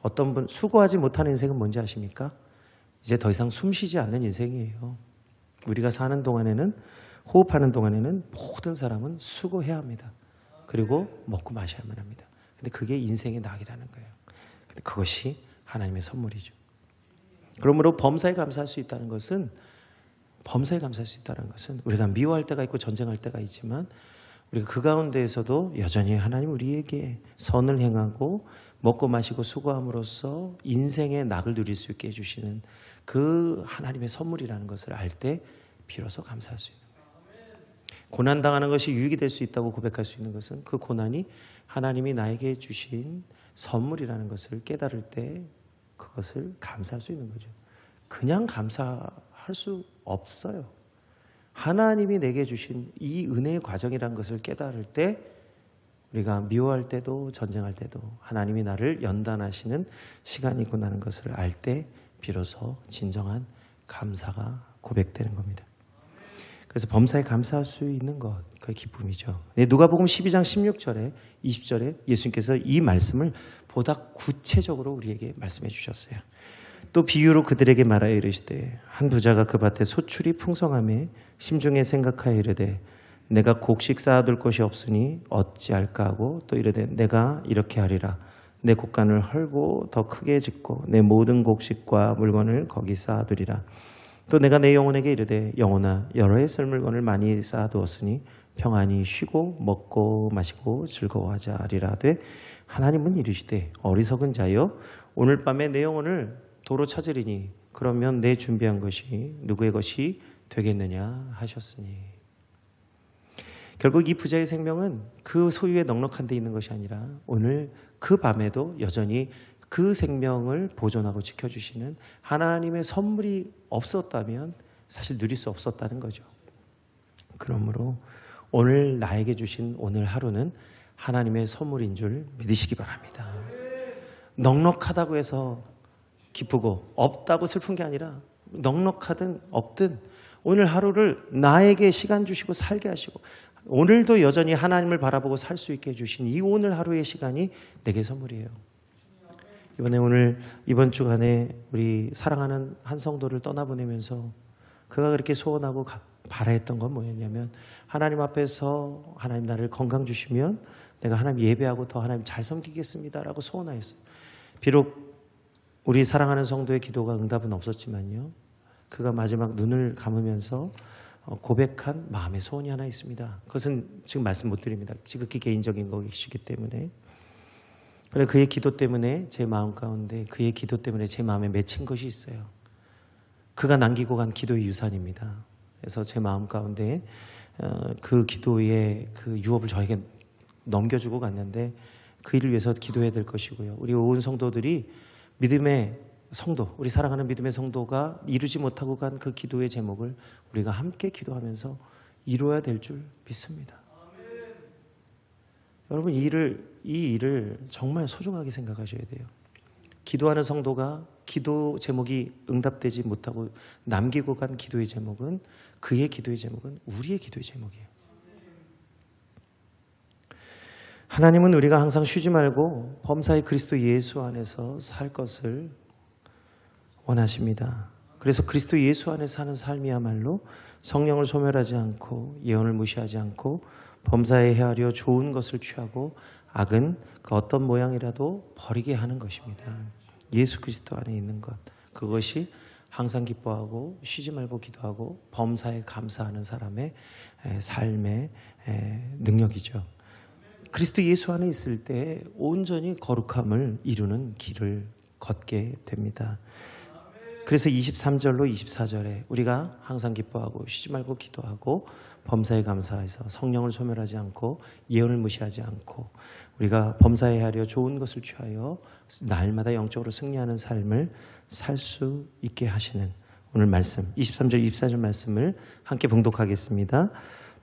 어떤 분 수고하지 못하는 인생은 뭔지 아십니까? 이제 더 이상 숨 쉬지 않는 인생이에요. 우리가 사는 동안에는 호흡하는 동안에는 모든 사람은 수고해야 합니다. 그리고 먹고 마셔야만 합니다. 근데 그게 인생의 낙이라는 거예요. 근데 그것이 하나님의 선물이죠. 그러므로 범사에 감사할 수 있다는 것은 우리가 미워할 때가 있고 전쟁할 때가 있지만 우리가 그 가운데에서도 여전히 하나님 우리에게 선을 행하고 먹고 마시고 수고함으로써 인생의 낙을 누릴 수 있게 해주시는 그 하나님의 선물이라는 것을 알 때 비로소 감사할 수 있는 거예요. 고난당하는 것이 유익이 될 수 있다고 고백할 수 있는 것은 그 고난이 하나님이 나에게 주신 선물이라는 것을 깨달을 때 그것을 감사할 수 있는 거죠. 그냥 감사할 수 없어요. 하나님이 내게 주신 이 은혜의 과정이라는 것을 깨달을 때 우리가 미워할 때도 전쟁할 때도 하나님이 나를 연단하시는 시간이구나 하는 것을 알 때 비로소 진정한 감사가 고백되는 겁니다. 그래서 범사에 감사할 수 있는 것, 그게 기쁨이죠. 누가복음 12장 16절에 20절에 예수님께서 이 말씀을 보다 구체적으로 우리에게 말씀해 주셨어요. 또 비유로 그들에게 말하여 이르시되 한 부자가 그 밭에 소출이 풍성하매 심중에 생각하여 이르되 내가 곡식 쌓아둘 곳이 없으니 어찌할까 하고 또 이르되 내가 이렇게 하리라 내 곡간을 헐고 더 크게 짓고 내 모든 곡식과 물건을 거기 쌓아두리라. 또 내가 내 영혼에게 이르되 영혼아 여러 해 쓸 물건을 많이 쌓아두었으니 평안히 쉬고 먹고 마시고 즐거워하자 하리라 하되 하나님은 이르시되 어리석은 자여 오늘 밤에 내 영혼을 도로 찾으리니 그러면 내 준비한 것이 누구의 것이 되겠느냐 하셨으니. 결국 이 부자의 생명은 그 소유에 넉넉한 데 있는 것이 아니라 오늘 그 밤에도 여전히 그 생명을 보존하고 지켜주시는 하나님의 선물이 없었다면 사실 누릴 수 없었다는 거죠. 그러므로 오늘 나에게 주신 오늘 하루는 하나님의 선물인 줄 믿으시기 바랍니다. 넉넉하다고 해서 기쁘고 없다고 슬픈 게 아니라 넉넉하든 없든 오늘 하루를 나에게 시간 주시고 살게 하시고 오늘도 여전히 하나님을 바라보고 살 수 있게 해주신 이 오늘 하루의 시간이 내게 선물이에요. 오늘 이번 주간에 우리 사랑하는 한 성도를 떠나보내면서 그가 그렇게 소원하고 바라했던 건 뭐였냐면 하나님 앞에서 하나님 나를 건강 주시면 내가 하나님 예배하고 더 하나님 잘 섬기겠습니다라고 소원하였어요. 비록 우리 사랑하는 성도의 기도가 응답은 없었지만요, 그가 마지막 눈을 감으면서 고백한 마음의 소원이 하나 있습니다. 그것은 지금 말씀 못 드립니다. 지극히 개인적인 것이기 때문에. 그래 그의 기도 때문에 제 마음 가운데 그의 기도 때문에 제 마음에 맺힌 것이 있어요. 그가 남기고 간 기도의 유산입니다. 그래서 제 마음 가운데 그 기도의 그 유업을 저에게 넘겨주고 갔는데 그 일을 위해서 기도해야 될 것이고요. 우리 온 성도들이 믿음의 성도, 우리 사랑하는 믿음의 성도가 이루지 못하고 간 그 기도의 제목을 우리가 함께 기도하면서 이루어야 될 줄 믿습니다. 여러분 이 일을 정말 소중하게 생각하셔야 돼요. 기도하는 성도가 기도 제목이 응답되지 못하고 남기고 간 기도의 제목은 그의 기도의 제목은 우리의 기도의 제목이에요. 하나님은 우리가 항상 쉬지 말고 범사의 그리스도 예수 안에서 살 것을 원하십니다. 그래서 그리스도 예수 안에 사는 삶이야말로 성령을 소멸하지 않고 예언을 무시하지 않고 범사에 헤아려 좋은 것을 취하고 악은 그 어떤 모양이라도 버리게 하는 것입니다. 예수 그리스도 안에 있는 것, 그것이 항상 기뻐하고 쉬지 말고 기도하고 범사에 감사하는 사람의 삶의 능력이죠. 그리스도 예수 안에 있을 때 온전히 거룩함을 이루는 길을 걷게 됩니다. 그래서 23절로 24절에 우리가 항상 기뻐하고 쉬지 말고 기도하고 범사에 감사해서 성령을 소멸하지 않고 예언을 무시하지 않고 우리가 범사에 하려 좋은 것을 취하여 날마다 영적으로 승리하는 삶을 살 수 있게 하시는 오늘 말씀 23절 24절 말씀을 함께 봉독하겠습니다.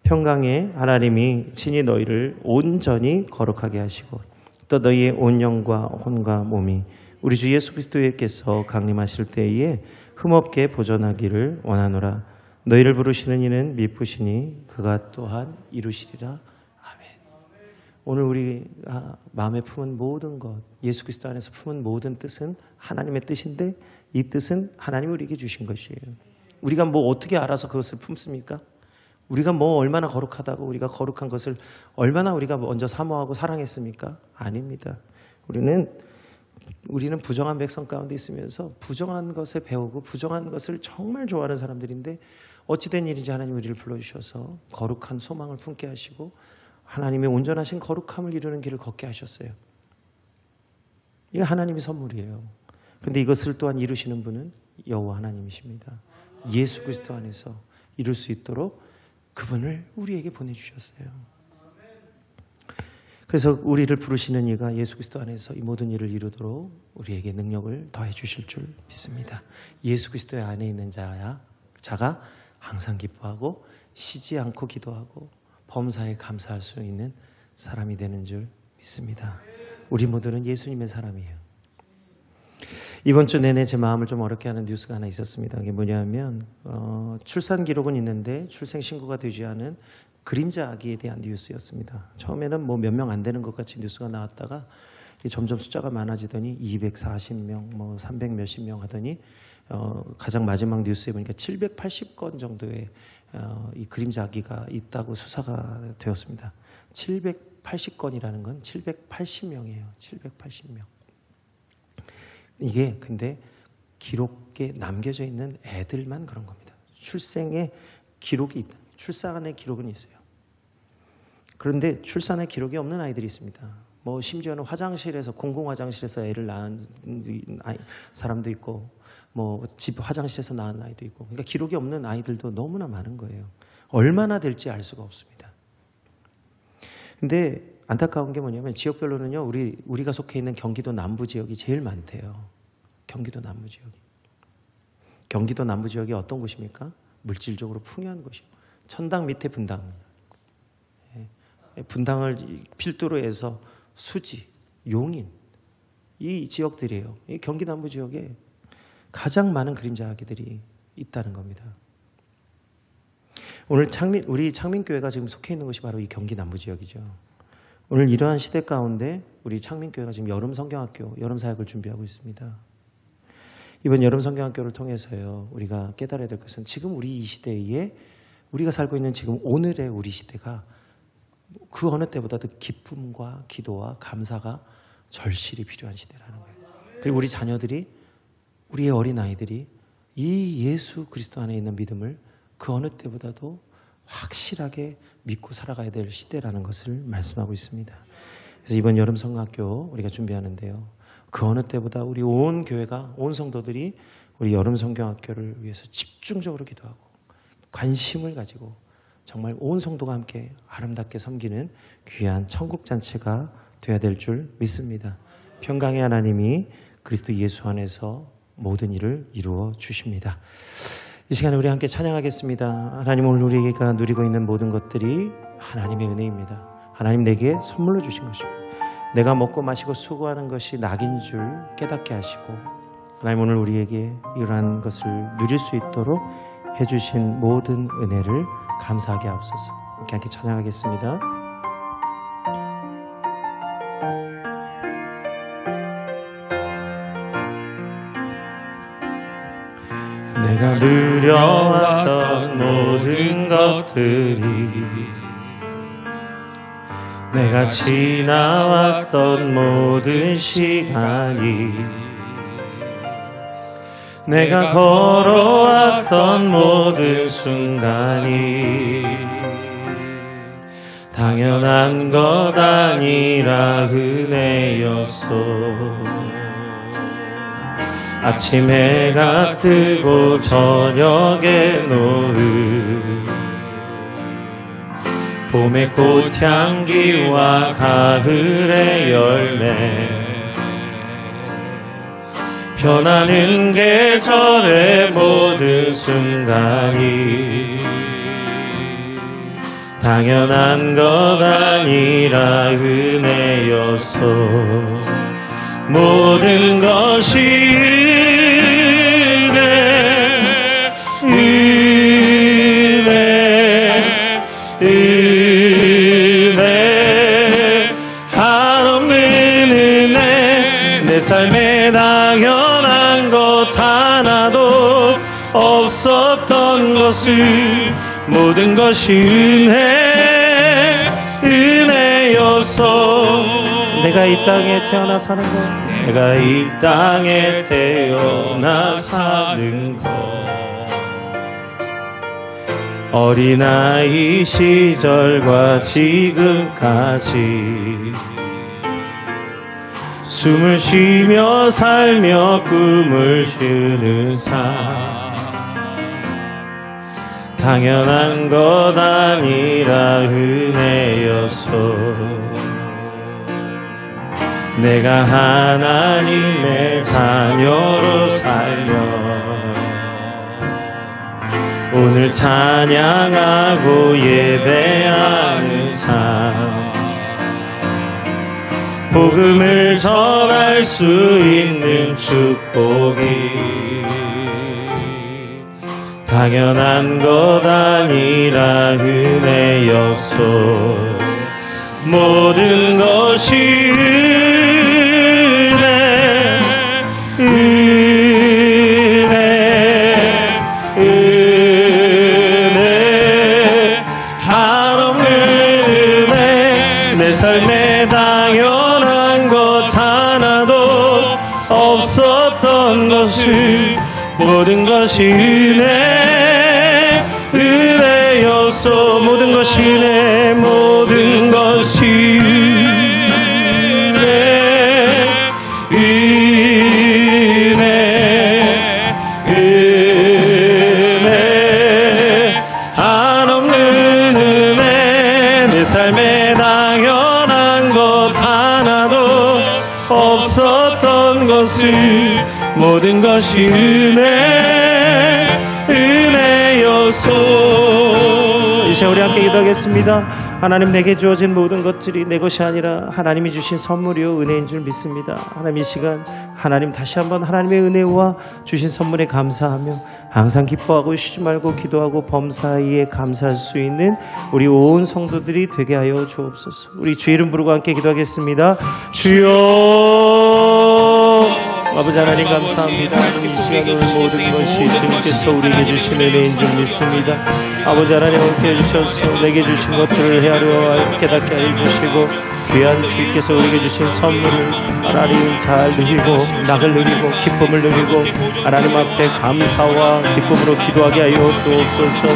평강에 하나님이 친히 너희를 온전히 거룩하게 하시고 또 너희의 온 영과 혼과 몸이 우리 주 예수 그리스도께서 강림하실 때에 흠없게 보존하기를 원하노라. 너희를 부르시는 이는 미쁘시니 그가 또한 이루시리라. 아멘. 오늘 우리가 마음에 품은 모든 것, 예수 그리스도 안에서 품은 모든 뜻은 하나님의 뜻인데 이 뜻은 하나님이 우리에게 주신 것이에요. 우리가 뭐 어떻게 알아서 그것을 품습니까? 우리가 뭐 얼마나 거룩하다고 우리가 거룩한 것을 얼마나 우리가 먼저 사모하고 사랑했습니까? 아닙니다. 우리는 부정한 백성 가운데 있으면서 부정한 것에 배우고 부정한 것을 정말 좋아하는 사람들인데 어찌된 일인지 하나님 우리를 불러주셔서 거룩한 소망을 품게 하시고 하나님의 온전하신 거룩함을 이루는 길을 걷게 하셨어요. 이게 하나님의 선물이에요. 그런데 이것을 또한 이루시는 분은 여호와 하나님이십니다. 예수 그리스도 안에서 이룰 수 있도록 그분을 우리에게 보내주셨어요. 그래서 우리를 부르시는 이가 예수 그리스도 안에서 이 모든 일을 이루도록 우리에게 능력을 더해 주실 줄 믿습니다. 예수 그리스도의 안에 있는 자가 항상 기뻐하고 쉬지 않고 기도하고 범사에 감사할 수 있는 사람이 되는 줄 믿습니다. 우리 모두는 예수님의 사람이에요. 이번 주 내내 제 마음을 좀 어렵게 하는 뉴스가 하나 있었습니다. 그게 뭐냐면 출산 기록은 있는데 출생 신고가 되지 않은 그림자 아기에 대한 뉴스였습니다. 처음에는 뭐 몇 명 안 되는 것 같이 뉴스가 나왔다가 점점 숫자가 많아지더니 240명, 뭐 300 몇십 명 하더니 가장 마지막 뉴스에 보니까 780건 정도의 이 그림자 아기가 있다고 수사가 되었습니다. 780건이라는 건 780명이에요. 780명. 이게 근데 기록에 남겨져 있는 애들만 그런 겁니다. 출생의 기록이 있다. 출산의 기록은 있어요. 그런데 출산의 기록이 없는 아이들이 있습니다. 뭐 심지어는 화장실에서 공공 화장실에서 애를 낳은 사람도 있고 뭐 집 화장실에서 낳은 아이도 있고 그러니까 기록이 없는 아이들도 너무나 많은 거예요. 얼마나 될지 알 수가 없습니다. 근데 안타까운 게 뭐냐면 지역별로는요, 우리가 속해 있는 경기도 남부 지역이 제일 많대요. 경기도 남부 지역이. 경기도 남부 지역이 어떤 곳입니까? 물질적으로 풍요한 곳이요. 천당 밑에 분당. 분당을 필두로 해서 수지, 용인, 이 지역들이에요. 이 경기 남부 지역에 가장 많은 그림자 아기들이 있다는 겁니다. 오늘 우리 창민교회가 지금 속해 있는 곳이 바로 이 경기 남부 지역이죠. 오늘 이러한 시대 가운데 우리 창민교회가 지금 여름 성경학교, 여름 사역을 준비하고 있습니다. 이번 여름 성경학교를 통해서요, 우리가 깨달아야 될 것은 지금 우리 이 시대에 우리가 살고 있는 지금 오늘의 우리 시대가 그 어느 때보다도 기쁨과 기도와 감사가 절실히 필요한 시대라는 거예요. 그리고 우리 자녀들이, 우리의 어린아이들이 이 예수 그리스도 안에 있는 믿음을 그 어느 때보다도 확실하게 믿고 살아가야 될 시대라는 것을 말씀하고 있습니다. 그래서 이번 여름 성경학교 우리가 준비하는데요, 그 어느 때보다 우리 온 교회가, 온 성도들이 우리 여름 성경학교를 위해서 집중적으로 기도하고 관심을 가지고 정말 온 성도가 함께 아름답게 섬기는 귀한 천국잔치가 되어야 될 줄 믿습니다. 평강의 하나님이 그리스도 예수 안에서 모든 일을 이루어 주십니다. 이 시간에 우리 함께 찬양하겠습니다. 하나님, 오늘 우리가 누리고 있는 모든 것들이 하나님의 은혜입니다. 하나님 내게 선물로 주신 것입니다. 내가 먹고 마시고 수고하는 것이 낙인 줄 깨닫게 하시고, 하나님 오늘 우리에게 이러한 것을 누릴 수 있도록 해주신 모든 은혜를 감사하게 하옵소서. 이렇게 함께 찬양하겠습니다. 내가 누려왔던 모든 것들이, 내가 지나왔던 모든 시간이, 내가 걸어왔던 모든 순간이 당연한 것 아니라 은혜였어. 아침 해가 뜨고 저녁에 노을, 봄의 꽃향기와 가을의 열매, 변하는 계절의 모든 순간이 당연한 것 아니라 은혜였어. 모든 것이 은혜, 한없는 은혜. 내 삶에 당연한 것 하나도 없었던 것을, 모든 것이 은혜였어. 내가 이 땅에 태어나 사는 것, 내가 이 땅에 태어나 사는 것, 어린아이 시절과 지금까지 숨을 쉬며 살며 꿈을 쉬는 삶, 당연한 것 아니라 은혜였어. 내가 하나님의 자녀로 살며 오늘 찬양하고 예배하는 삶, 복음을 전할 수 있는 축복이 당연한 것 아니라 은혜였어. 모든 것이 은혜, 한없는 은혜. 내 삶에 당연한 것 하나도 없었던 것을, 모든 것이 은혜였어. 모든 것이 은혜, 모든 것이 은혜, 한없는 은혜. 내 삶에 당연한 것 하나도 없었던 것을 모든 것이 은혜였소. 이 시간 우리 함께 기도하겠습니다. 하나님, 내게 주어진 모든 것들이 내 것이 아니라 하나님이 주신 선물이요 은혜인 줄 믿습니다. 하나님, 이 시간 하나님 다시 한번 하나님의 은혜와 주신 선물에 감사하며 항상 기뻐하고 쉬지 말고 기도하고 범사에 감사할 수 있는 우리 온 성도들이 되게 하여 주옵소서. 우리 주 이름 부르고 함께 기도하겠습니다. 주여, 아버지 하나님 감사합니다. 이 시간 오늘 모든 것이 주님께서 우리에게 주신 은혜인 줄 믿습니다. 아버지 하나님 함께 해주셔서 내게 주신 것들을 헤아려 깨닫게 해주시고 귀한 주께서 우리에게 주신 선물을 하나님 잘 누리고 낙을 누리고 기쁨을 누리고 하나님 앞에 감사와 기쁨으로 기도하게 하여 주옵소서.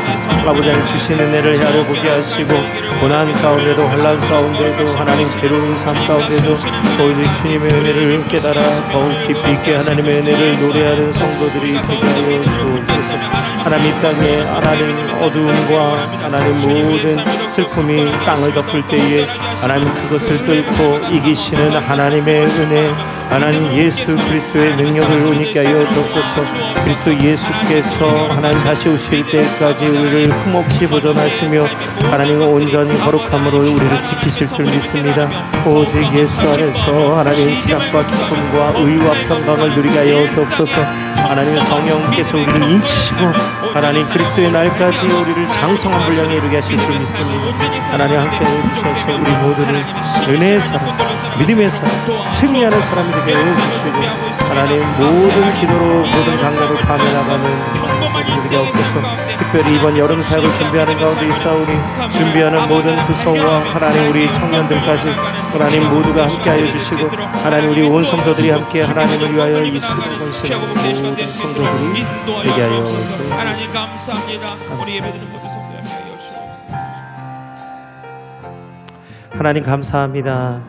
아버지 하나님 주신 은혜를 헤아려 보게 하시고 고난 가운데도 혼란 가운데도 하나님 괴로운 삶 가운데도 오직 주님의 은혜를 깨달아 더욱 깊이 있게 하나님의 은혜를 노래하는 성도들이 되게 하여 주옵소서. 하나님 이 땅에 하나님 어두움과 하나님 모든 슬픔이 땅을 덮을 때에 하나님 그것을 뚫고 이기시는 하나님의 은혜, 하나님 예수 그리스도의 능력을 우니까 하여 주옵소서. 그리스도 예수께서 하나님 다시 오실 때까지 우리를 흠없이 보존하시며 하나님 온전히 거룩함으로 우리를 지키실 줄 믿습니다. 오직 예수 안에서 하나님 희락과 기쁨과 의와 평강을 누리게 하여 주옵소서. 하나님 성령께서 우리를 인치시고 하나님 그리스도의 날까지 우리를 장성한 분량에 이르게 하실 줄 믿습니다. 하나님 함께 해주셔서 우리 모두를 은혜의 사람, 믿음의 사람, 승리하는 사람이 되게 해주시고 하나님 모든 기도로 모든 강가로 밤에 나가는 우리가 없어서 특별히 이번 여름 사역을 준비하는 가운데 있사오니 준비하는 모든 구성과 하나님 우리 청년들까지 하나님 모두가 함께하여 주시고 하나님 우리 온 성도들이 함께 하나님을 위하여 이 수고를 건시는 모든 성도들이 되게 하여 주옵소서. 하나님 감사합니다. 우리 예배드리는 모든 성도들에게 하여 주옵소서. 하나님 감사합니다.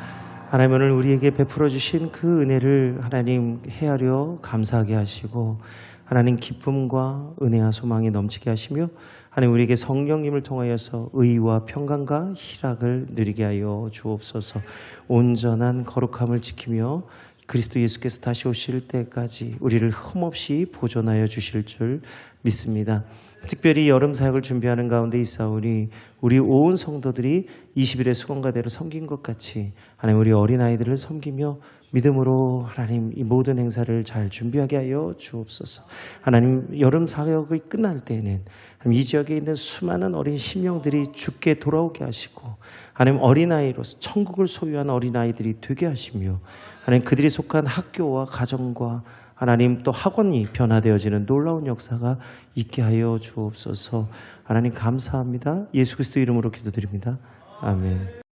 하나님 오늘 우리에게 베풀어 주신 그 은혜를 하나님 헤아려 감사하게 하시고 하나님 기쁨과 은혜와 소망이 넘치게 하시며 하나님 우리에게 성령님을 통하여서 의와 평강과 희락을 누리게 하여 주옵소서. 온전한 거룩함을 지키며 그리스도 예수께서 다시 오실 때까지 우리를 흠없이 보존하여 주실 줄 믿습니다. 특별히 여름 사역을 준비하는 가운데 있사오니 우리 온 성도들이 20일의 수건가대로 섬긴 것 같이 하나님 우리 어린아이들을 섬기며 믿음으로 하나님 이 모든 행사를 잘 준비하게 하여 주옵소서. 하나님 여름 사역이 끝날 때에는 이 지역에 있는 수많은 어린 심령들이 주께 돌아오게 하시고 하나님 어린아이로서 천국을 소유한 어린아이들이 되게 하시며 하나님 그들이 속한 학교와 가정과 하나님 또 학원이 변화되어지는 놀라운 역사가 있게 하여 주옵소서. 하나님 감사합니다. 예수 그리스도 이름으로 기도드립니다. 아멘.